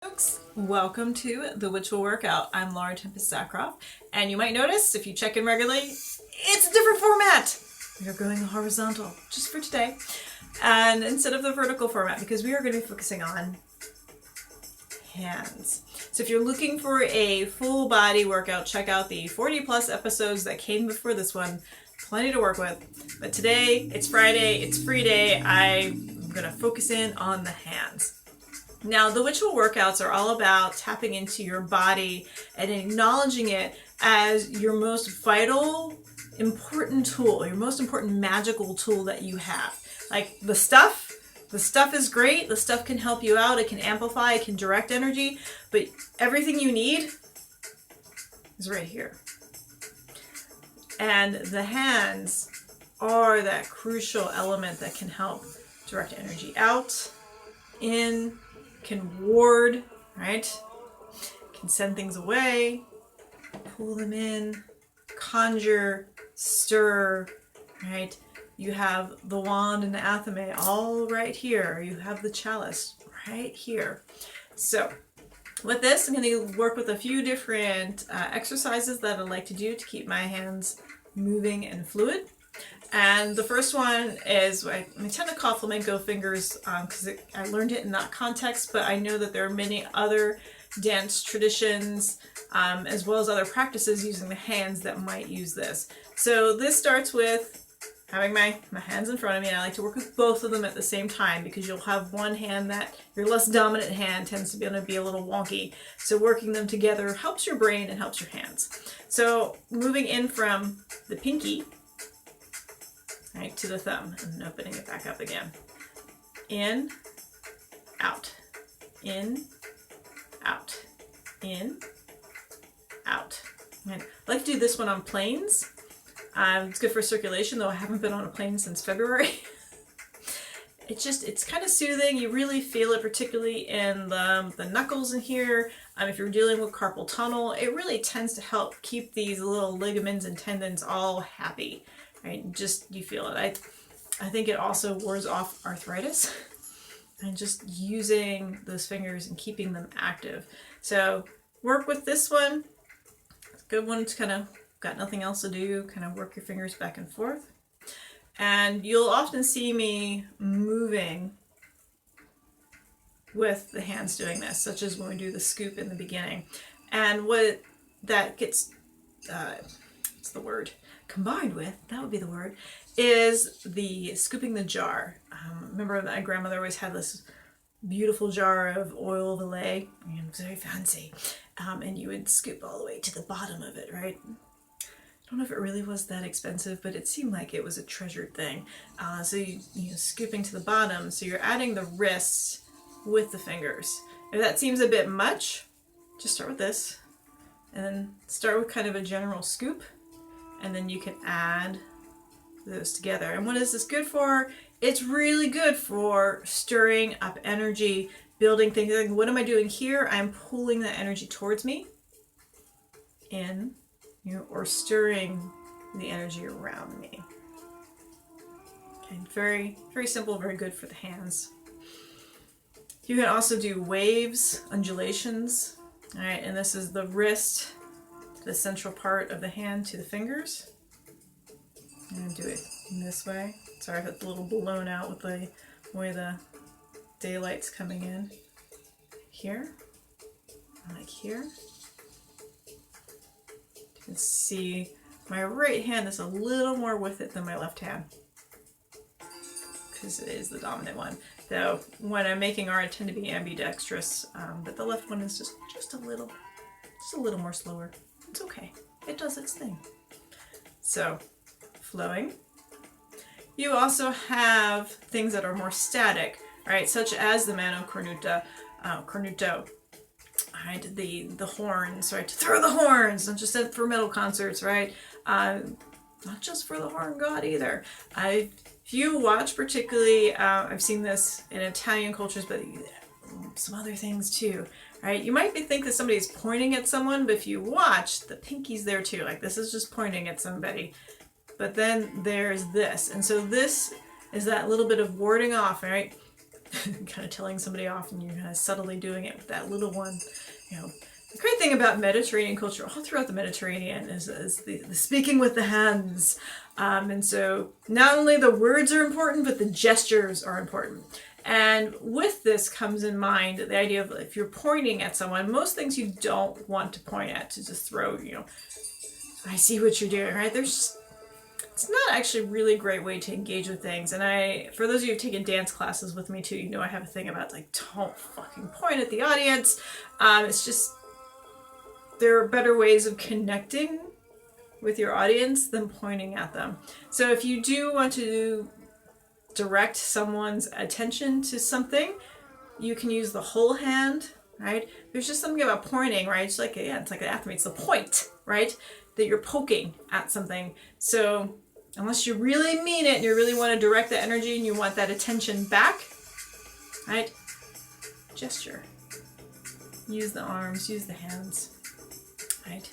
Folks, welcome to the Witchual Workout. I'm Laura Tempest Zakroff, and you might notice if you check in regularly, it's a different format. We are going horizontal just for today, and instead of the vertical format, because we are going to be focusing on hands. So if you're looking for a full body workout, check out the 40 plus episodes that came before this one. Plenty to work with. But today, it's Friday, it's free day. I'm going to focus in on the hands. Now, the Witchual workouts are all about tapping into your body and acknowledging it as your most vital, important tool, your most important magical tool that you have. Like the stuff is great. The stuff can help you out. It can amplify, it can direct energy, but everything you need is right here. And the hands are that crucial element that can help direct energy out, in, can ward, right? Can send things away, pull them in, conjure, stir, right? You have the wand and the athame all right here. You have the chalice right here. So with this, I'm going to work with a few different exercises that I like to do to keep my hands moving and fluid. And the first one is, I tend to call flamenco fingers because I learned it in that context, but I know that there are many other dance traditions as well as other practices using the hands that might use this. So this starts with having my hands in front of me, and I like to work with both of them at the same time because you'll have one hand that your less dominant hand tends to be going to be a little wonky. So working them together helps your brain and helps your hands. So moving in from the pinky, right, to the thumb, and opening it back up again. In, out, in, out, in, out. And I like to do this one on planes. It's good for circulation, though I haven't been on a plane since February. It's kind of soothing. You really feel it, particularly in the knuckles in here. If you're dealing with carpal tunnel, it really tends to help keep these little ligaments and tendons all happy. Right? Just, you feel it. I think it also wards off arthritis and just using those fingers and keeping them active. So work with this one. It's a good one to kind of got nothing else to do, kind of work your fingers back and forth. And you'll often see me moving with the hands doing this, such as when we do the scoop in the beginning. And what that gets, what's the word? Combined with, that would be the word, is the scooping the jar. Remember my grandmother always had this beautiful jar of oil of Olay, very fancy, and you would scoop all the way to the bottom of it, right? I don't know if it really was that expensive, but it seemed like it was a treasured thing. So you scooping to the bottom, so you're adding the wrists with the fingers. If that seems a bit much, just start with this, and then start with kind of a general scoop, and then you can add those together. And what is this good for? It's really good for stirring up energy, building things. Like, what am I doing here? I'm pulling that energy towards me in, or stirring the energy around me. Okay, very, very simple, very good for the hands. You can also do waves, undulations. All right, and this is the wrist, the central part of the hand to the fingers. I'm going to do it in this way. Sorry if it's a little blown out with the way the daylight's coming in. Here, like here. You can see my right hand is a little more with it than my left hand because it is the dominant one. Though when I'm making art, I tend to be ambidextrous, but the left one is just a little more slower. It's okay. It does its thing. So, flowing. You also have things that are more static, right? Such as the mano cornuto, right? The horns, right? To throw the horns, not just for metal concerts, right? Not just for the horn god either. If you watch particularly, I've seen this in Italian cultures, but some other things too. Right? You might think that somebody's pointing at someone, but if you watch, the pinky's there too. Like this is just pointing at somebody. But then there's this. And so this is that little bit of warding off, right? kind of telling somebody off, and you're kind of subtly doing it with that little one. You know, the great thing about Mediterranean culture, all throughout the Mediterranean, is the speaking with the hands. And so not only the words are important, but the gestures are important. And with this comes in mind the idea of if you're pointing at someone, most things you don't want to point at, to just throw, you know, I see what you're doing, right? It's not actually a really great way to engage with things. And for those of you who've taken dance classes with me too, you know I have a thing about like, don't fucking point at the audience. It's just, there are better ways of connecting with your audience than pointing at them. So if you do want to direct someone's attention to something, you can use the whole hand, right? There's just something about pointing, right? It's like, yeah, it's like an athlete. It's the point, right? That you're poking at something. So unless you really mean it and you really want to direct the energy and you want that attention back, right? Gesture. Use the arms, use the hands, right?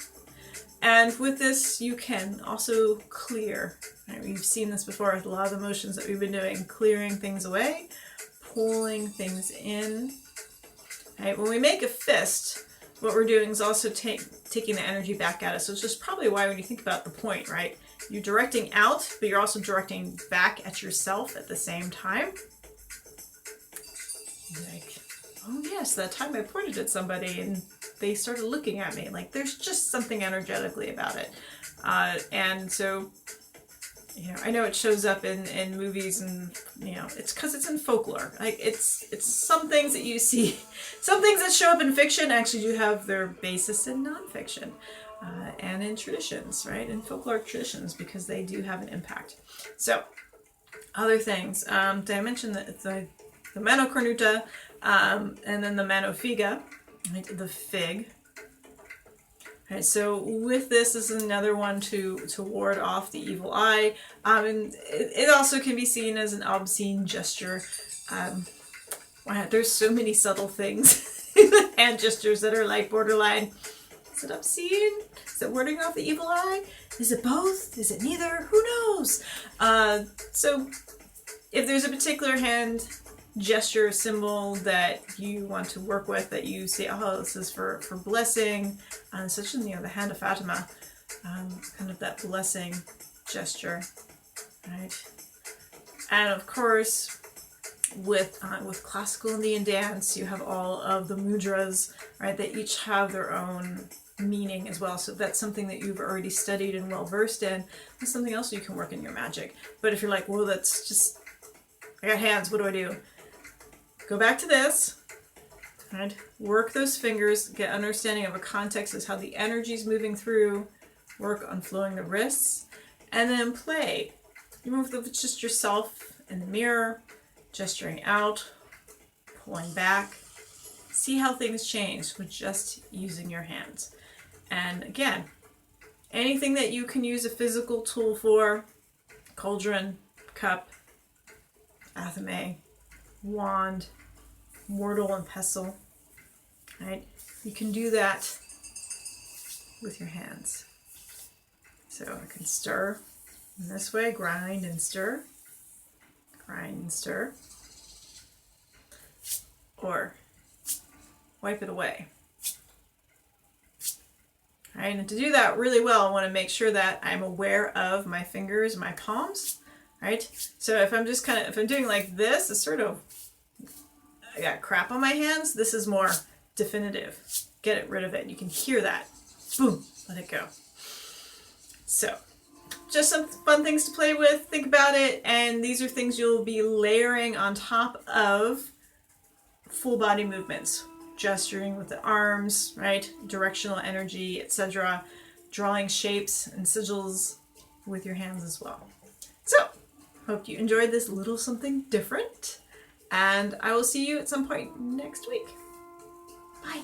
And with this, you can also clear. Right? We've seen this before with a lot of the motions that we've been doing, clearing things away, pulling things in. Right? When we make a fist, what we're doing is also taking the energy back at us. So it's just probably why when you think about the point, right? You're directing out, but you're also directing back at yourself at the same time. Like, oh yes, that time I pointed at somebody and they started looking at me. Like, there's just something energetically about it. And so, you know, I know it shows up in movies, and, you know, it's because it's in folklore. Like, it's some things that you see, some things that show up in fiction actually do have their basis in nonfiction, and in traditions, right? In folkloric traditions, because they do have an impact. So, other things. Did I mention the mano cornuta, and then the mano figa, right? The fig. Right, so with this is another one to ward off the evil eye. And it also can be seen as an obscene gesture. Wow, there's so many subtle things in the hand gestures that are like borderline. Is it obscene? Is it warding off the evil eye? Is it both? Is it neither? Who knows? So if there's a particular hand gesture symbol that you want to work with, that you say, oh, this is for blessing, such as, you know, the hand of Fatima, kind of that blessing gesture, right? And of course, with classical Indian dance, you have all of the mudras, right? They each have their own meaning as well. So if that's something that you've already studied and well versed in, that's something else you can work in your magic. But if you're like, well, that's just, I got hands, what do I do? Go back to this, right? Work those fingers, get understanding of a context as how the energy is moving through, work on flowing the wrists, and then play. You move with just yourself in the mirror, gesturing out, pulling back. See how things change with just using your hands. And again, anything that you can use a physical tool for, cauldron, cup, athame, wand, mortar and pestle, right? You can do that with your hands. So I can stir in this way, grind and stir, or wipe it away. All right, and to do that really well, I want to make sure that I'm aware of my fingers, my palms, right? So if I'm just if I'm doing like this, it's sort of, I got crap on my hands, this is more definitive. Get rid of it. You can hear that. Boom, let it go. So, just some fun things to play with, think about it, and these are things you'll be layering on top of full body movements. Gesturing with the arms, right? Directional energy, etc. Drawing shapes and sigils with your hands as well. So, hope you enjoyed this little something different. And I will see you at some point next week. Bye.